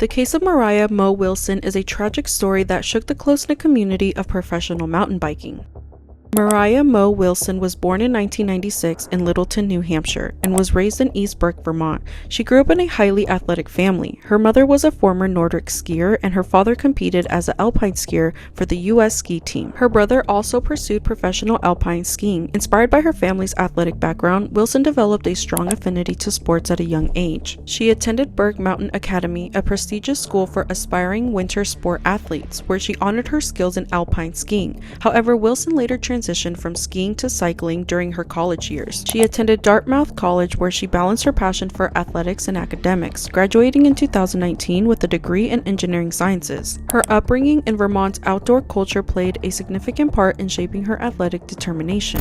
The case of Mariah Mo Wilson is a tragic story that shook the close-knit community of professional mountain biking. Mariah Mo Wilson was born in 1996 in Littleton, New Hampshire, and was raised in East Burke, Vermont. She grew up in a highly athletic family. Her mother was a former Nordic skier, and her father competed as an alpine skier for the U.S. ski team. Her brother also pursued professional alpine skiing. Inspired by her family's athletic background, Wilson developed a strong affinity to sports at a young age. She attended Burke Mountain Academy, a prestigious school for aspiring winter sport athletes, where she honored her skills in alpine skiing. However, Wilson later transitioned from skiing to cycling during her college years. She attended Dartmouth College, where she balanced her passion for athletics and academics, graduating in 2019 with a degree in engineering sciences. Her upbringing in Vermont's outdoor culture played a significant part in shaping her athletic determination.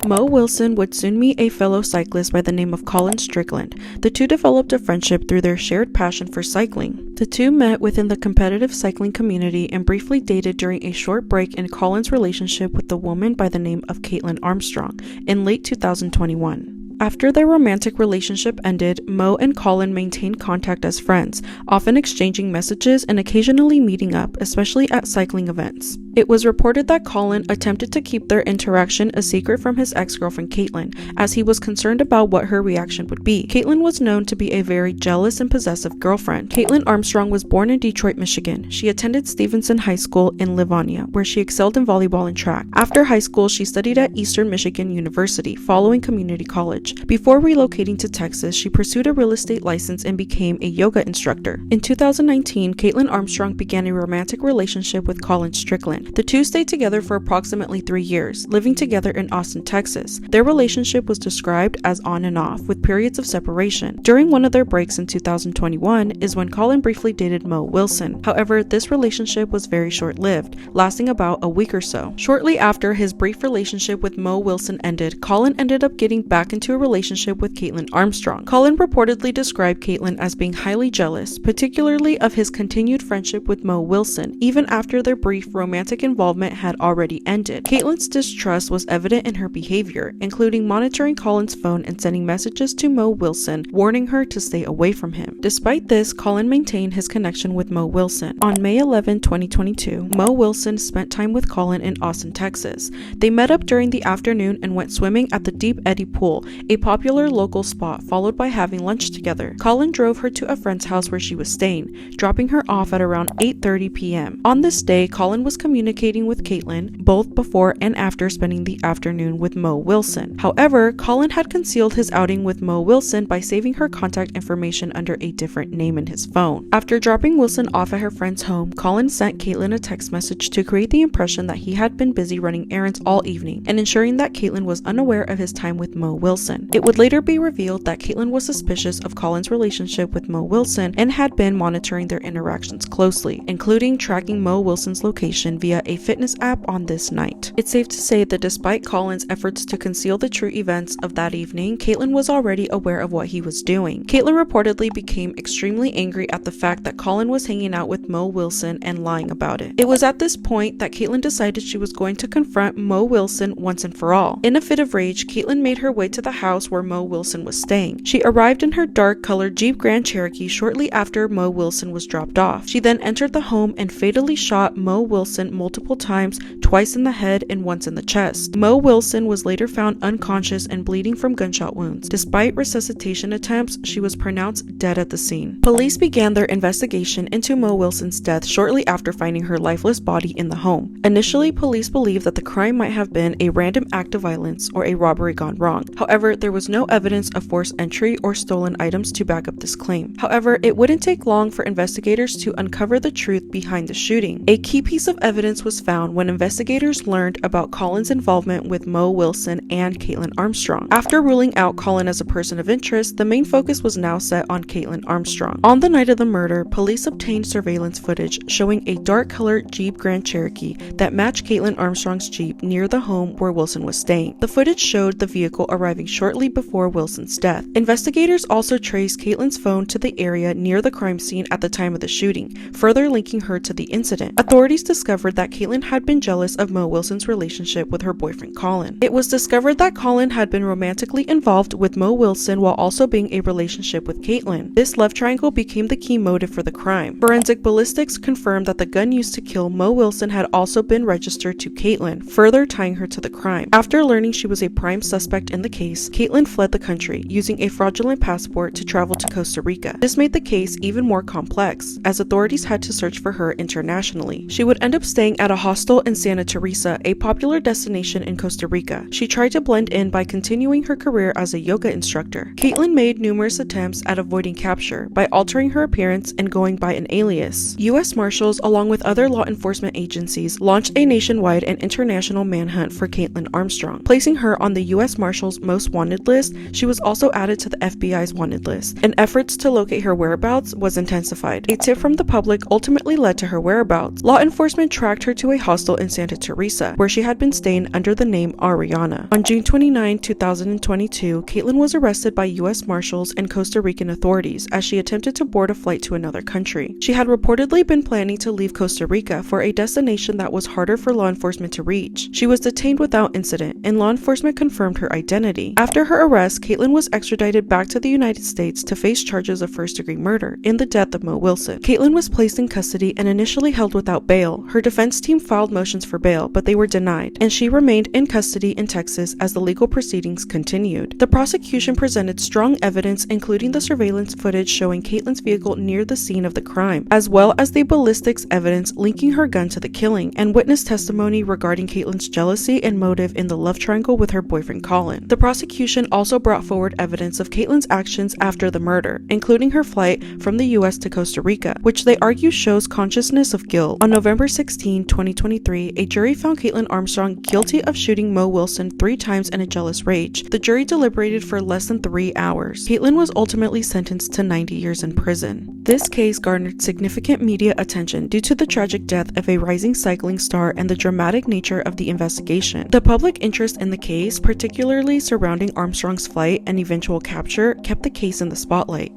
Mo Wilson would soon meet a fellow cyclist by the name of Colin Strickland. The two developed a friendship through their shared passion for cycling. The two met within the competitive cycling community and briefly dated during a short break in Colin's relationship with a woman by the name of Caitlin Armstrong in late 2021. After their romantic relationship ended, Mo and Colin maintained contact as friends, often exchanging messages and occasionally meeting up, especially at cycling events. It was reported that Colin attempted to keep their interaction a secret from his ex-girlfriend Caitlin, as he was concerned about what her reaction would be. Caitlin was known to be a very jealous and possessive girlfriend. Caitlin Armstrong was born in Detroit, Michigan. She attended Stevenson High School in Livonia, where she excelled in volleyball and track. After high school, she studied at Eastern Michigan University, following community college. Before relocating to Texas, she pursued a real estate license and became a yoga instructor. In 2019, Caitlin Armstrong began a romantic relationship with Colin Strickland. The two stayed together for approximately 3 years, living together in Austin, Texas. Their relationship was described as on and off, with periods of separation. During one of their breaks in 2021 is when Colin briefly dated Mo Wilson. However, this relationship was very short-lived, lasting about a week or so. Shortly after his brief relationship with Mo Wilson ended, Colin ended up getting back into a relationship with Caitlin Armstrong. Colin reportedly described Caitlin as being highly jealous, particularly of his continued friendship with Mo Wilson, even after their brief romantic involvement had already ended. Caitlin's distrust was evident in her behavior, including monitoring Colin's phone and sending messages to Mo Wilson, warning her to stay away from him. Despite this, Colin maintained his connection with Mo Wilson. On May 11, 2022, Mo Wilson spent time with Colin in Austin, Texas. They met up during the afternoon and went swimming at the Deep Eddy Pool, a popular local spot, followed by having lunch together. Colin drove her to a friend's house where she was staying, dropping her off at around 8:30 p.m. On this day, Colin was communicating with Caitlin, both before and after spending the afternoon with Mo Wilson. However, Colin had concealed his outing with Mo Wilson by saving her contact information under a different name in his phone. After dropping Wilson off at her friend's home, Colin sent Caitlin a text message to create the impression that he had been busy running errands all evening and ensuring that Caitlin was unaware of his time with Mo Wilson. It would later be revealed that Caitlin was suspicious of Colin's relationship with Mo Wilson and had been monitoring their interactions closely, including tracking Mo Wilson's location via a fitness app on this night. It's safe to say that despite Colin's efforts to conceal the true events of that evening, Caitlin was already aware of what he was doing. Caitlin reportedly became extremely angry at the fact that Colin was hanging out with Mo Wilson and lying about it. It was at this point that Caitlin decided she was going to confront Mo Wilson once and for all. In a fit of rage, Caitlin made her way to the house where Mo Wilson was staying. She arrived in her dark-colored Jeep Grand Cherokee shortly after Mo Wilson was dropped off. She then entered the home and fatally shot Mo Wilson multiple times, twice in the head and once in the chest. Mo Wilson was later found unconscious and bleeding from gunshot wounds. Despite resuscitation attempts, she was pronounced dead at the scene. Police began their investigation into Mo Wilson's death shortly after finding her lifeless body in the home. Initially, police believed that the crime might have been a random act of violence or a robbery gone wrong. However, there was no evidence of forced entry or stolen items to back up this claim. However, it wouldn't take long for investigators to uncover the truth behind the shooting. A key piece of evidence was found when investigators learned about Colin's involvement with Mo Wilson and Caitlin Armstrong. After ruling out Colin as a person of interest, the main focus was now set on Caitlin Armstrong. On the night of the murder, police obtained surveillance footage showing a dark-colored Jeep Grand Cherokee that matched Caitlin Armstrong's Jeep near the home where Wilson was staying. The footage showed the vehicle arriving shortly before Wilson's death. Investigators also traced Caitlin's phone to the area near the crime scene at the time of the shooting, further linking her to the incident. Authorities discovered discovered that Caitlin had been jealous of Mo Wilson's relationship with her boyfriend Colin. It was discovered that Colin had been romantically involved with Mo Wilson while also being a relationship with Caitlin. This love triangle became the key motive for the crime. Forensic ballistics confirmed that the gun used to kill Mo Wilson had also been registered to Caitlin, further tying her to the crime. After learning she was a prime suspect in the case, Caitlin fled the country, using a fraudulent passport to travel to Costa Rica. This made the case even more complex, as authorities had to search for her internationally. She would end up staying at a hostel in Santa Teresa, a popular destination in Costa Rica. She tried to blend in by continuing her career as a yoga instructor. Caitlin made numerous attempts at avoiding capture by altering her appearance and going by an alias. U.S. Marshals, along with other law enforcement agencies, launched a nationwide and international manhunt for Caitlin Armstrong. Placing her on the U.S. Marshals' most wanted list, she was also added to the FBI's wanted list, and efforts to locate her whereabouts was intensified. A tip from the public ultimately led to her whereabouts. Law enforcement tracked her to a hostel in Santa Teresa, where she had been staying under the name Ariana. On June 29, 2022, Caitlin was arrested by U.S. Marshals and Costa Rican authorities as she attempted to board a flight to another country. She had reportedly been planning to leave Costa Rica for a destination that was harder for law enforcement to reach. She was detained without incident, and law enforcement confirmed her identity. After her arrest, Caitlin was extradited back to the United States to face charges of first-degree murder in the death of Mo Wilson. Caitlin was placed in custody and initially held without bail. Her defense team filed motions for bail, but they were denied, and she remained in custody in Texas as the legal proceedings continued. The prosecution presented strong evidence, including the surveillance footage showing Caitlin's vehicle near the scene of the crime, as well as the ballistics evidence linking her gun to the killing, and witness testimony regarding Caitlin's jealousy and motive in the love triangle with her boyfriend Colin. The prosecution also brought forward evidence of Caitlin's actions after the murder, including her flight from the U.S. to Costa Rica, which they argue shows consciousness of guilt. On November 16, 2023, a jury found Caitlin Armstrong guilty of shooting Mo Wilson 3 times in a jealous rage. The jury deliberated for less than 3 hours. Caitlin was ultimately sentenced to 90 years in prison. This case garnered significant media attention due to the tragic death of a rising cycling star and the dramatic nature of the investigation. The public interest in the case, particularly surrounding Armstrong's flight and eventual capture, kept the case in the spotlight.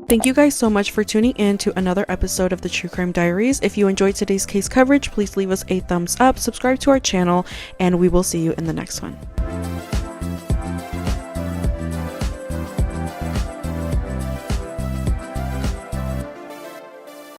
Thank you guys so much for tuning in to another episode of the True Crime Diaries. If you enjoyed today's case coverage, please leave us a thumbs up, subscribe to our channel, and we will see you in the next one.